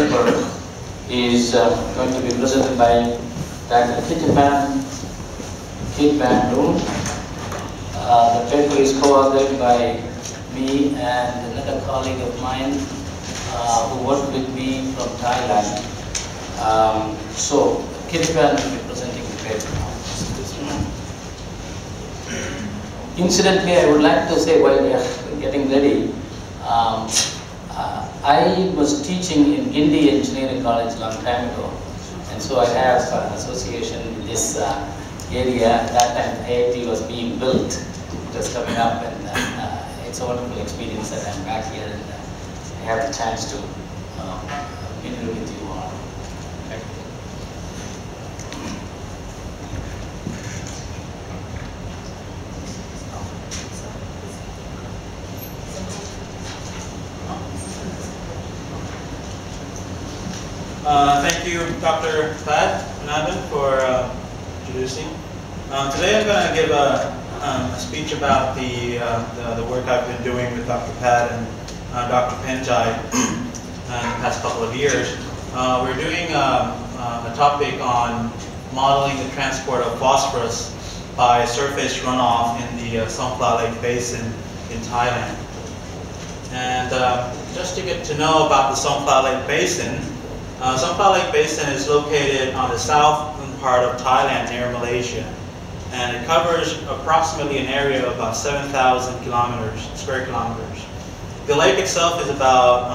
paper is going to be presented by Dr. Kit Bandu. The paper is co-authored by me and another colleague of mine who worked with me from Thailand. So, Kit Bandu will be presenting the paper now. Incidentally, I would like to say while we are getting ready, I was teaching in Gindi Engineering College a long time ago, and so I have an association with this area. At that time, IIT was being built, it was coming up, and it's a wonderful experience that I'm back here and I have the chance to interview with you all. Thank you. Thank you, Dr. Thad Nandan, for introducing. Today I'm going to give a speech about the work I've been doing with Dr. Pad and Dr. Penjai in the past couple of years. We're doing a topic on modeling the transport of phosphorus by surface runoff in the Songkhla Lake Basin in Thailand. And just to get to know about the Songkhla Lake Basin, Songkhla Lake Basin is located on the southern part of Thailand near Malaysia, and it covers approximately an area of about 7,000 square kilometers. The lake itself is about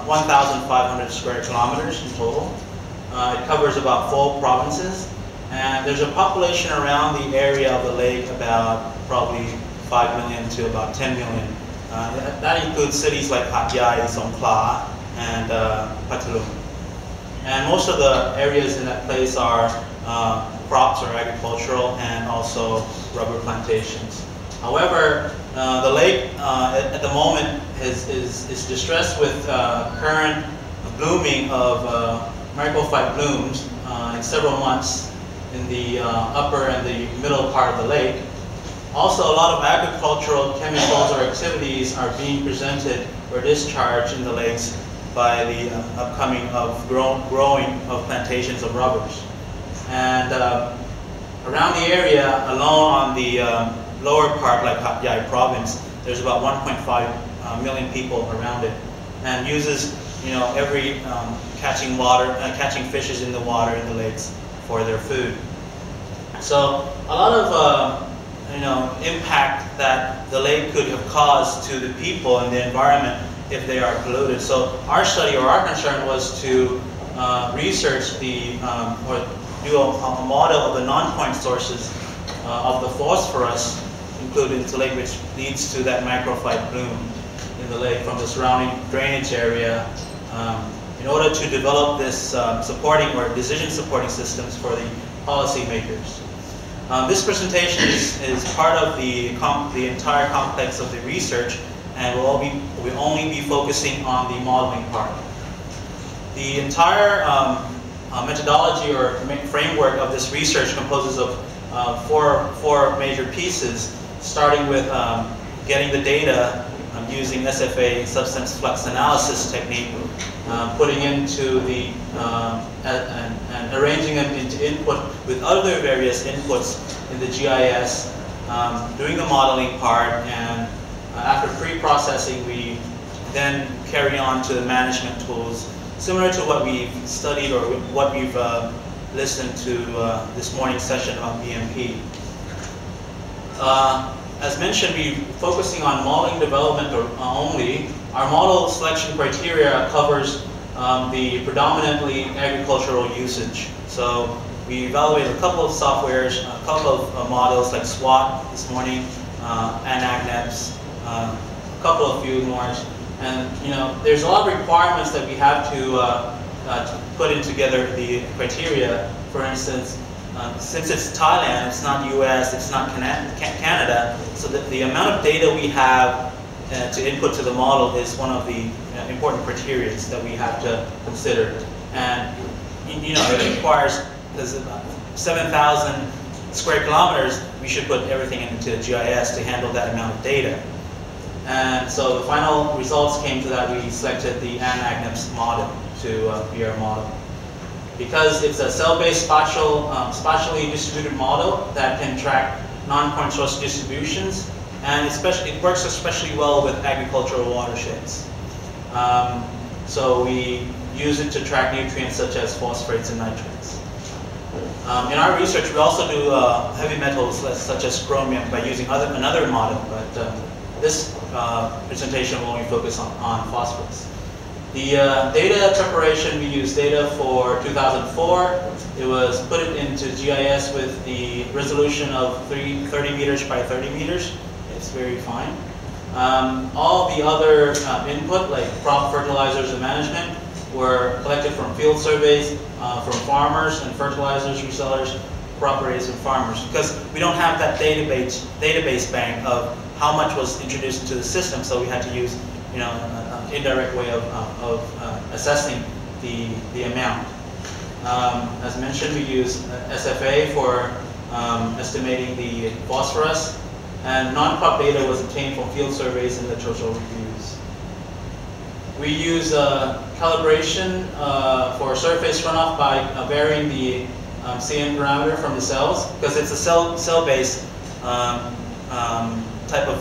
1,500 square kilometers in total. It covers about 4 provinces, and there's a population around the area of the lake about probably 5 million to about 10 million. That includes cities like Hat Yai, Songkhla, and Patalung. And most of the areas in that place are crops or agricultural, and also rubber plantations. However, the lake at the moment is distressed with current blooming of microphyte blooms in several months in the upper and the middle part of the lake. Also, a lot of agricultural chemicals or activities are being presented or discharged in the lakes by the upcoming of growing of plantations of rubbers. And around the area alone on the lower part, like Hat Yai province, there's about 1.5 million people around it, and uses every catching fishes in the water in the lakes for their food. So a lot of impact that the lake could have caused to the people and the environment if they are polluted. So our study, or our concern, was to research or do a model of the non-point sources of the phosphorus included in the lake, which leads to that microphyte bloom in the lake from the surrounding drainage area, in order to develop this supporting or decision supporting systems for the policymakers. This presentation is part of the entire complex of the research, and we'll only be focusing on the modeling part. The entire methodology or framework of this research composes of four major pieces, starting with getting the data using SFA, substance flux analysis technique, putting into the and arranging them into input with other various inputs in the GIS, doing the modeling part, and after pre-processing, we then carry on to the management tools, similar to what we've studied or what we've listened to this morning's session on BMP. As mentioned, we're focusing on modeling development only. Our model selection criteria covers the predominantly agricultural usage. So we evaluated a couple of softwares, a couple of models like SWOT this morning, ANAGNEPS, a couple of few more. And there's a lot of requirements that we have to put in together the criteria. For instance, since it's Thailand, it's not US, it's not Canada, so the amount of data we have to input to the model is one of the important criteria that we have to consider. And it requires, because 7,000 square kilometers, we should put everything into GIS to handle that amount of data. And so the final results came to that we selected the Ann-Agneps model to be our model. Because it's a cell-based spatially distributed model that can track non-point source distributions, and it works especially well with agricultural watersheds. So we use it to track nutrients such as phosphates and nitrates. In our research, we also do heavy metals such as chromium by using another model, but this presentation will only focus on phosphorus. The data preparation, we used data for 2004. It was put into GIS with the resolution of 30 meters by 30 meters. It's very fine. All the other input, like crop fertilizers and management, were collected from field surveys, from farmers and fertilizers resellers, cooperatives and farmers, because we don't have that database bank of how much was introduced into the system, so we had to use, an indirect way of assessing the amount. As mentioned, we use SFA for estimating the phosphorus, and non-crop data was obtained from field surveys and literature reviews. We use calibration for surface runoff by varying the CN parameter from the cells, because it's a cell-based type of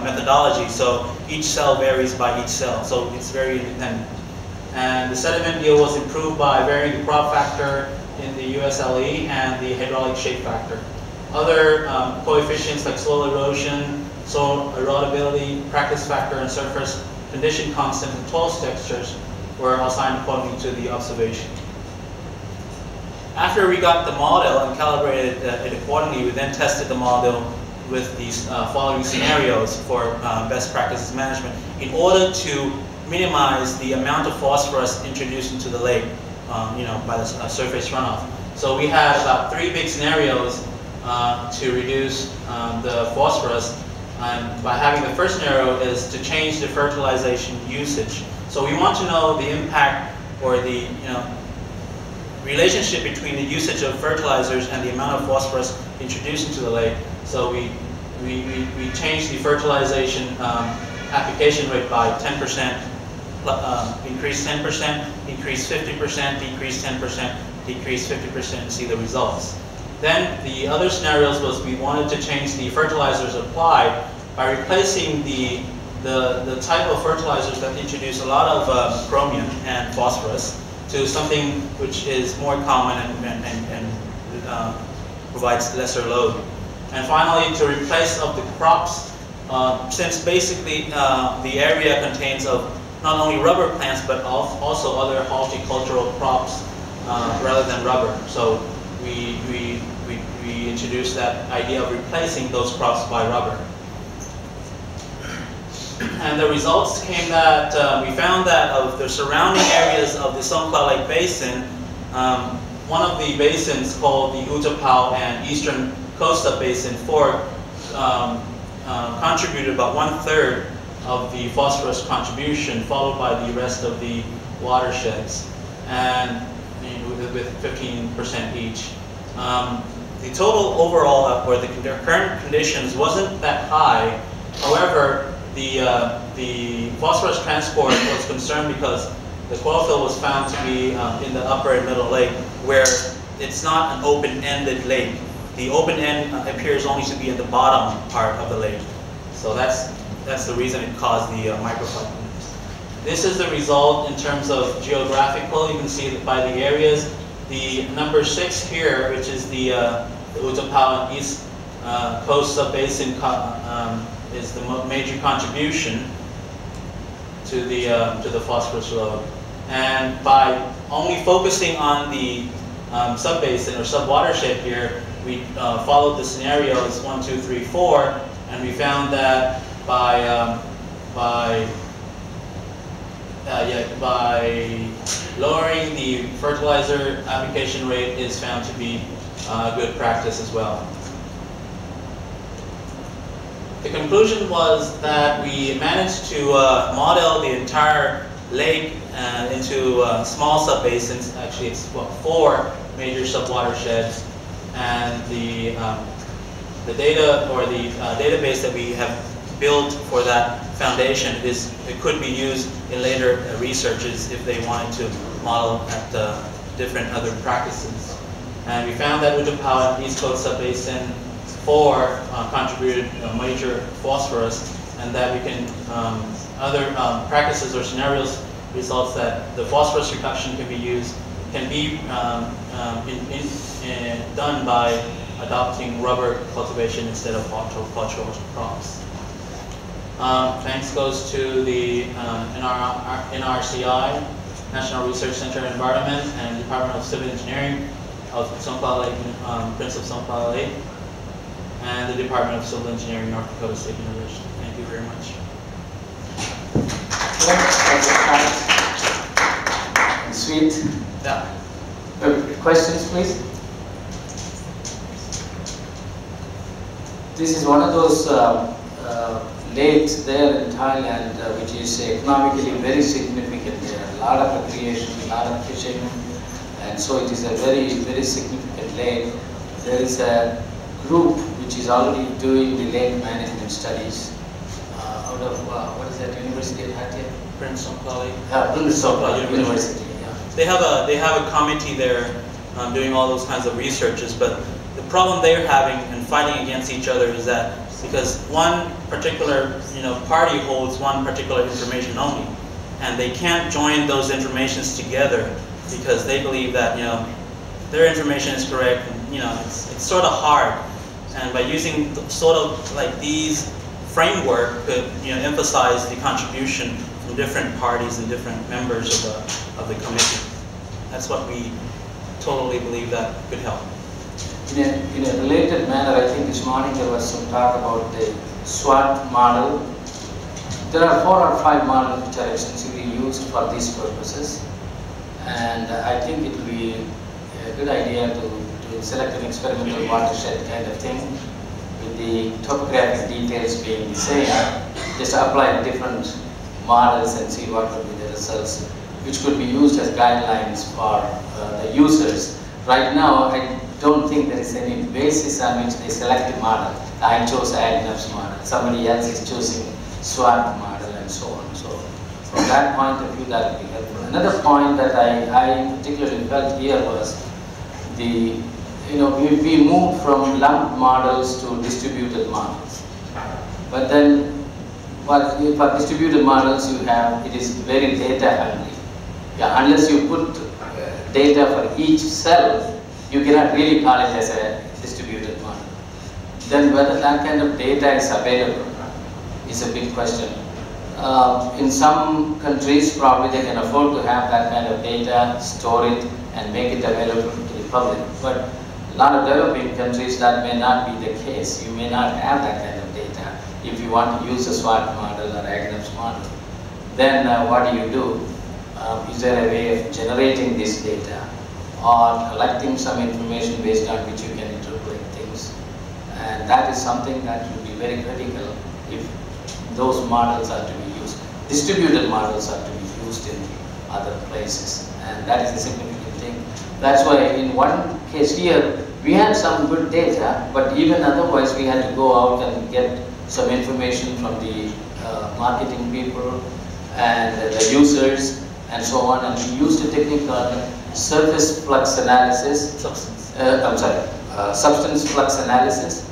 methodology, so each cell varies by each cell, so it's very independent. And the sediment yield was improved by varying the crop factor in the USLE and the hydraulic shape factor. Other coefficients like soil erosion, soil erodibility, practice factor, and surface condition constant and toil textures were assigned according to the observation. After we got the model and calibrated it accordingly, we then tested the model with these following scenarios for best practices management in order to minimize the amount of phosphorus introduced into the lake, by the surface runoff. So we had about 3 big scenarios to reduce the phosphorus. And by having the first scenario is to change the fertilization usage. So we want to know the impact or the relationship between the usage of fertilizers and the amount of phosphorus introduced into the lake. So we changed the fertilization application rate by 10%, increase 10%, increase 50%, decrease 10%, decrease 50% and see the results. Then the other scenarios was we wanted to change the fertilizers applied by replacing the type of fertilizers that introduce a lot of chromium and phosphorus to something which is more common and provides lesser load. And finally, to replace of the crops, since basically the area contains of not only rubber plants but also other horticultural crops rather than rubber. So we introduced that idea of replacing those crops by rubber. And the results came that we found that of the surrounding areas of the Songkhla Lake Basin, one of the basins called the Utapao and Eastern Costa Basin Fork contributed about 1/3 of the phosphorus contribution, followed by the rest of the watersheds, and with 15% each. The total overall, or the current conditions, wasn't that high. However, the phosphorus transport was concerned because the chlorophyll was found to be in the upper and middle lake, where it's not an open-ended lake. The open end appears only to be in the bottom part of the lake. So that's the reason it caused the microfibers. This is the result in terms of geographical. You can see that by the areas. The number 6 here, which is the Utapao and East Costa Basin, is the major contribution to the phosphorus load. And by only focusing on the sub-basin or sub-watershed here, we followed the scenarios 1, 2, 3, 4, and we found that by lowering the fertilizer application rate is found to be a good practice as well. The conclusion was that we managed to model the entire lake into small sub-basins. Actually, it's 4 major sub-watersheds, and the data or the database that we have built for that foundation. It could be used in later researches if they wanted to model at different other practices. And we found that Utapao and East Coast Subbasin 4 contributed major phosphorus, and that we can, other practices or scenarios results that the phosphorus reduction can be done by adopting rubber cultivation instead of horticultural crops. Thanks goes to the NRCI, National Research Center on Environment, and Department of Civil Engineering of Songkhla Lake, Prince of Songkhla Lake, and the Department of Civil Engineering, North Dakota State University. Thank you very much. Sweet. Yeah. Questions, please? This is one of those lakes there in Thailand, which is economically very significant. There are a lot of recreation, a lot of fishing, and so it is a very, very significant lake. There is a group which is already doing the lake management studies out of, what is that university at Hatia? Prince Songkhla Lake. Prince Songkhla University. They have a committee there doing all those kinds of researches, but the problem they're having and fighting against each other is that because one particular party holds one particular information only, and they can't join those informations together because they believe that their information is correct. And, it's sort of hard, and by using sort of like these framework could emphasize the contribution from different parties and different members of the committee. That's what we totally believe that could help. In a related manner, I think this morning there was some talk about the SWOT model. There are 4 or 5 models which are extensively used for these purposes, and I think it will be a good idea to select an experimental watershed kind of thing with the topographic details being the same. Just apply different models and see what would be the results, which could be used as guidelines for the users. Right now, I don't think there is any basis on which they select a model. I chose Agneff's model, somebody else is choosing SWOT model, and so on. So from that point of view, that would be helpful. Another point that I particularly felt here was the, we moved from lumped models to distributed models. But then, for distributed models, it is very data hungry. Yeah, unless you put data for each cell, you cannot really call it as a distributed model. Then whether that kind of data is available is a big question. In some countries, probably they can afford to have that kind of data, store it, and make it available to the public. But a lot of developing countries, that may not be the case. You may not have that kind of data if you want to use a SWOT model or Agneff's model. Then what do? Is there a way of generating this data or collecting some information based on which you can interpret things? And that is something that will be very critical if those models are to be used. Distributed models are to be used in other places, and that is a significant thing. That's why in one case here, we had some good data, but even otherwise we had to go out and get some information from the marketing people and the users and so on, and we used a technique called surface flux analysis. Substance flux analysis,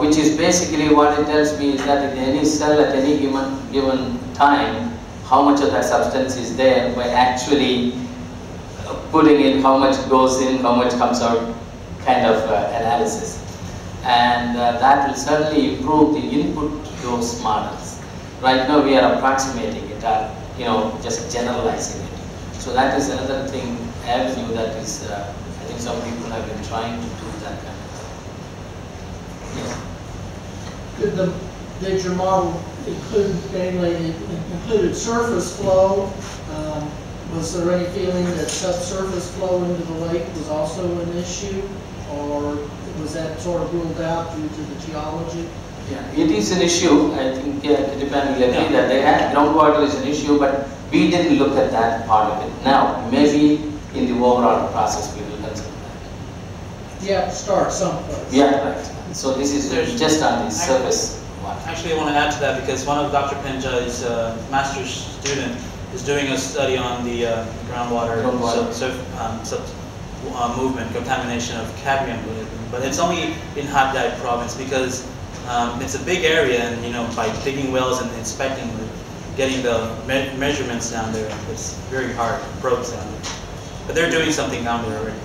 which is basically what it tells me is that in any cell at any given time, how much of that substance is there by actually putting in how much goes in, how much comes out kind of analysis. And that will certainly improve the input to those models. Right now we are approximating it, just generalizing it. So that is another thing, avenue that is, I think some people have been trying to do that kind of thing. Yes. Did your model include, namely, it included surface flow? Was there any feeling that subsurface flow into the lake was also an issue, or was that sort of ruled out due to the geology? Yeah, it is an issue. I think Japan will agree that groundwater is an issue, but we didn't look at that part of it. Now, maybe in the overall process we will consider that. You have to start someplace. Yeah, right. So this is just on the surface water. Actually, I want to add to that because one of Dr. Penja's master's student is doing a study on the groundwater movement, contamination of cadmium, but it's only in Hatay province because it's a big area, and by digging wells and inspecting, getting the measurements down there, it's very hard, probes down there. But they're doing something down there already.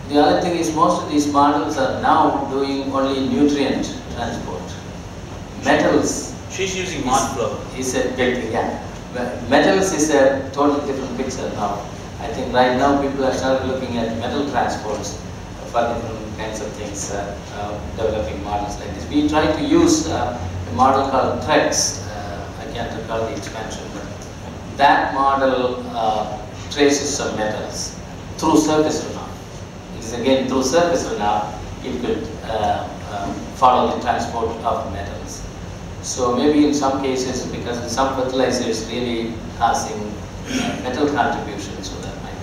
The other thing is most of these models are now doing only nutrient transport. Metals. She's using ModFlow. Is a big, yeah. Metals is a totally different picture now. I think right now people are started looking at metal transports for different kinds of things, developing models like this. We try to use a model called TREX. I can't recall the expansion, but that model traces some metals through surface runoff. It is again through surface runoff, it could follow the transport of metals. So maybe in some cases, because in some fertilizers really causing metal contribution, so that might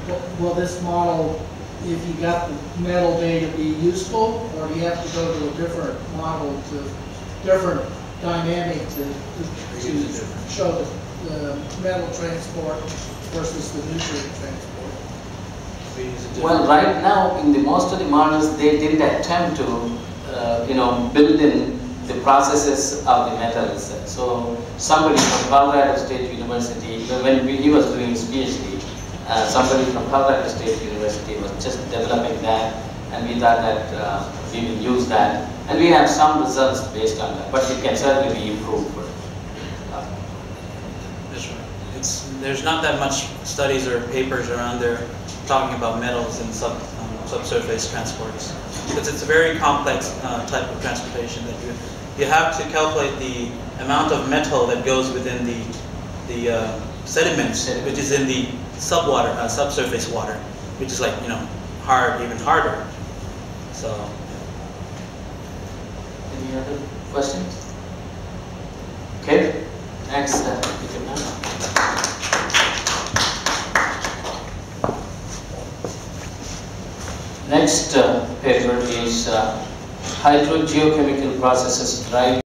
be. Will this model, if you got the metal data, be useful, or do you have to go to a different model, to different dynamic to show the metal transport versus the nutrient transport? Well, right now in the most of the models they didn't attempt to build in the processes of the metals. So somebody from Colorado State University, when he was doing his PhD, somebody from Colorado State University was just developing that, and we thought that we will use that, and we have some results based on that, but it can certainly be improved. There's not that much studies or papers around there talking about metals and subsurface transports, because it's a very complex type of transportation that you have to calculate the amount of metal that goes within the sediments, which is in the subsurface water, which is like hard, even harder. So. Any other questions? Okay. Next. Next paper is hydrogeochemical processes drive